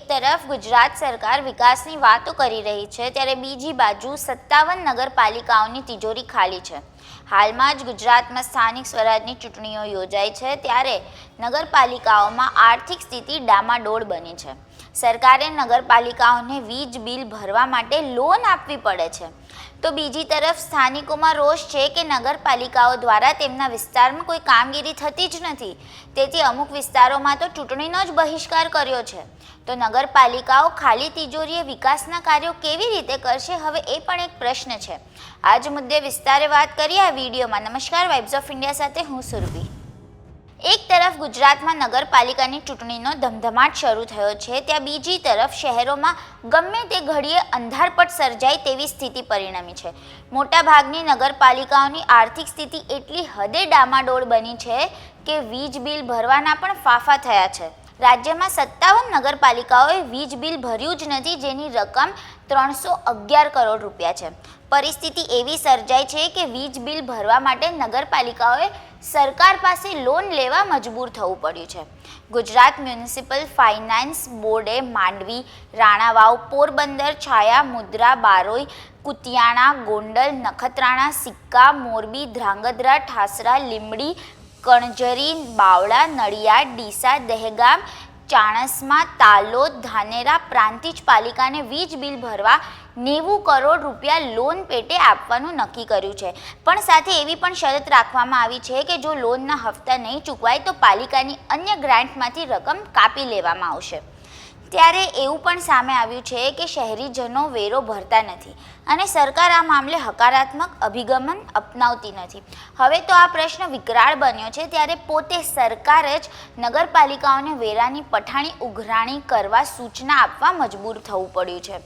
તરફ ગુજરાત સરકાર વિકાસની વાતો કરી રહી છે, ત્યારે બીજી બાજુ 57 નગરપાલિકાઓની તિજોરી ખાલી છે। હાલમાં જ ગુજરાતમાં સ્થાનિક સ્વરાજની ચૂંટણીઓ યોજાઈ છે, ત્યારે નગરપાલિકાઓમાં આર્થિક સ્થિતિ ડામાડોળ બની છે। સરકારે નગરપાલિકાઓને વીજ બિલ ભરવા માટે લોન આપવી પડે છે, તો બીજી તરફ સ્થાનિકોમાં રોષ છે કે નગરપાલિકાઓ દ્વારા તેમના વિસ્તારમાં કોઈ કામગીરી થતી જ નથી, તેથી અમુક વિસ્તારોમાં તો ચૂંટણીનો જ બહિષ્કાર કર્યો છે। તો નગરપાલિકાઓ ખાલી તિજોરીએ વિકાસના કાર્યો કેવી રીતે કરશે, હવે એ પણ એક પ્રશ્ન છે। આ જ મુદ્દે વિસ્તારે વાત કરીએ આ વિડીયોમાં। નમસ્કાર, વાઇબ્સ ઓફ ઇન્ડિયા સાથે હું સુરભી। એક તરફ ગુજરાતમાં નગરપાલિકાની ચૂંટણીનો ધમધમાટ શરૂ થયો છે, ત્યાં બીજી તરફ શહેરોમાં ગમે તે ઘડીએ અંધારપટ સર્જાય તેવી સ્થિતિ પરિણમી છે। મોટાભાગની નગરપાલિકાઓની આર્થિક સ્થિતિ એટલી હદે ડામાડોળ બની છે કે વીજ બિલ ભરવાના પણ ફાફા થયા છે। રાજ્યમાં 57 નગરપાલિકાઓએ વીજ બિલ ભર્યું જ નથી, જેની રકમ 311 કરોડ રૂપિયા છે। પરિસ્થિતિ એવી સર્જાઈ છે કે વીજ બિલ ભરવા માટે નગરપાલિકાઓએ સરકાર પાસે લોન લેવા મજબૂર થવું પડ્યું છે। ગુજરાત મ્યુનિસિપલ ફાઇનાન્સ બોર્ડે માંડવી, રાણાવાવ, પોરબંદર, છાયા, મુદ્રા, બારોઈ, કુતિયાણા, ગોંડલ, નખત્રાણા, સિક્કા, મોરબી, ધ્રાંગધ્રા, ઠાસરા, લીંબડી, કણજરી, બાવળા, નડિયાદ, ડીસા, દહેગામ, ચાણસ્મા, તાલોદ, ધાનેરા પ્રાંતિજ પાલિકાને વીજ બિલ ભરવા 90 કરોડ રૂપિયા લોન પેટે આપવાનું નક્કી કર્યું છે, પણ સાથે એવી પણ શરત રાખવામાં આવી છે કે જો લોનના હપ્તા નહીં ચૂકવાય તો પાલિકાની અન્ય ગ્રાન્ટમાંથી રકમ કાપી લેવામાં આવશે। ત્યારે એવું પણ સામે આવ્યું છે કે શહેરીજનો વેરો ભરતા નથી અને સરકાર આ મામલે હકારાત્મક અભિગમન અપનાવતી નથી। હવે તો આ પ્રશ્ન વિકરાળ બન્યો છે, ત્યારે પોતે સરકાર જ નગરપાલિકાઓને વેરાની પઠાણી ઉઘરાણી કરવા સૂચના આપવા મજબૂર થવું પડ્યું છે।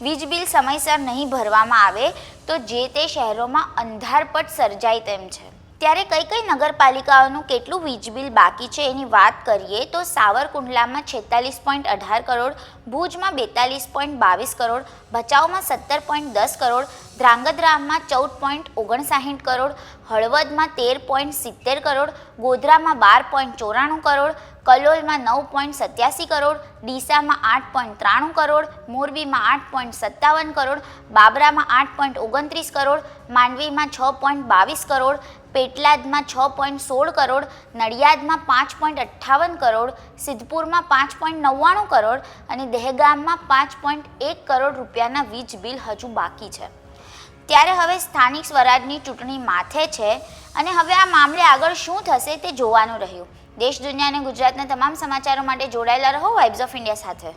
વીજ બિલ સમયસર નહીં ભરવામાં આવે તો જે તે શહેરોમાં અંધારપટ સર્જાય તેમ છે। ત્યારે કઈ નગરપાલિકાઓનું કેટલું વીજ બિલ બાકી છે એની વાત કરીએ તો સાવરકુંડલામાં 46.18 કરોડ, ભુજમાં 42.22 કરોડ, ભચાઉમાં 17.10 કરોડ, ધ્રાંગધ્રામાં 14.59 કરોડ, હળવદમાં 13.70 કરોડ, ગોધરામાં 12.94 કરોડ, કલોલમાં 9.87 કરોડ, ડીસામાં 8.93 કરોડ, મોરબીમાં 8.57 કરોડ, બાબરામાં 8.29 કરોડ, માંડવીમાં 6.22 કરોડ, પેટલાદમાં 6.16 કરોડ, નડિયાદમાં 5.58 કરોડ, સિદ્ધપુરમાં 5.99 કરોડ અને દહેગામમાં 5.1 કરોડ રૂપિયાના વીજ બિલ હજુ બાકી છે। ત્યારે હવે સ્થાનિક સ્વરાજની ચૂંટણી માથે છે અને હવે આ મામલે આગળ શું થશે તે જોવાનું રહ્યું। દેશ, દુનિયા અને ગુજરાતના તમામ સમાચારો માટે જોડાયેલા રહો વાઇબ્સ ઓફ ઇન્ડિયા સાથે।